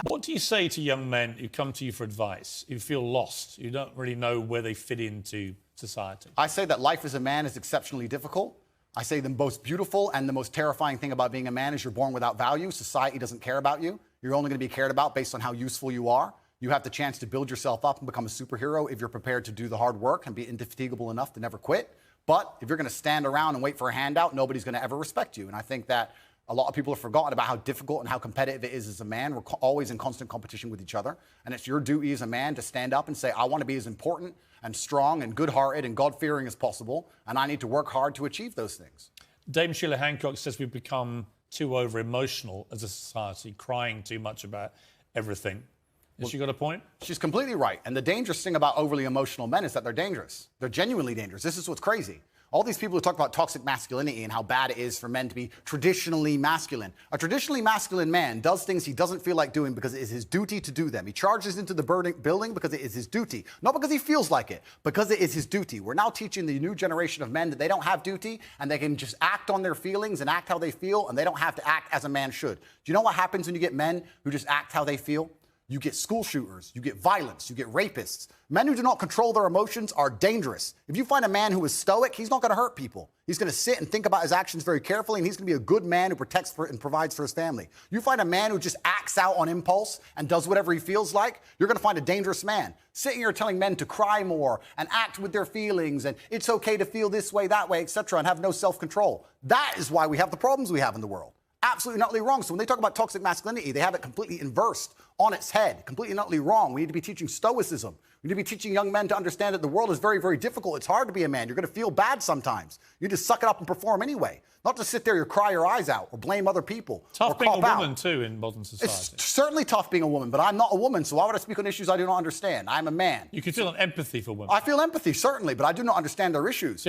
What do you say to young men who come to you for advice, who feel lost, who don't really know where they fit into society? I say that life as a man is exceptionally difficult. I say the most beautiful and the most terrifying thing about being a man is you're born without value. Society doesn't care about you. You're only going to be cared about based on how useful you are. You have the chance to build yourself up and become a superhero if you're prepared to do the hard work and be indefatigable enough to never quit. But if you're going to stand around and wait for a handout, nobody's going to ever respect you. And I think that a lot of people have forgotten about how difficult and how competitive it is as a man. We're always in constant competition with each other. And it's your duty as a man to stand up and say, I want to be as important and strong and good-hearted and God-fearing as possible. And I need to work hard to achieve those things. Dame Sheila Hancock says we've become too over-emotional as a society, crying too much about everything. Has she got a point? She's completely right. And the dangerous thing about overly emotional men is that they're dangerous. They're genuinely dangerous. This is what's crazy. All these people who talk about toxic masculinity and how bad it is for men to be traditionally masculine. A traditionally masculine man does things he doesn't feel like doing because it is his duty to do them. He charges into the building because it is his duty. Not because he feels like it, because it is his duty. We're now teaching the new generation of men that they don't have duty and they can just act on their feelings and act how they feel, and they don't have to act as a man should. Do you know what happens when you get men who just act how they feel? You get school shooters, you get violence, you get rapists. Men who do not control their emotions are dangerous. If you find a man who is stoic, he's not going to hurt people. He's going to sit and think about his actions very carefully, and he's going to be a good man who protects and provides for his family. You find a man who just acts out on impulse and does whatever he feels like, you're going to find a dangerous man. Sitting here telling men to cry more and act with their feelings and it's okay to feel this way, that way, etc., and have no self-control. That is why we have the problems we have in the world. Absolutely and utterly wrong. So when they talk about toxic masculinity, they have it completely inversed on its head, completely and utterly wrong. We need to be teaching stoicism. We need to be teaching young men to understand that the world is very, very difficult. It's hard to be a man. You're going to feel bad sometimes. You just suck it up and perform anyway. Not to sit there and cry your eyes out or blame other people. Tough being a woman, too, in modern society. It's certainly tough being a woman, but I'm not a woman, so why would I speak on issues I do not understand? I'm a man. You can feel an empathy for women. I feel empathy, certainly, but I do not understand their issues.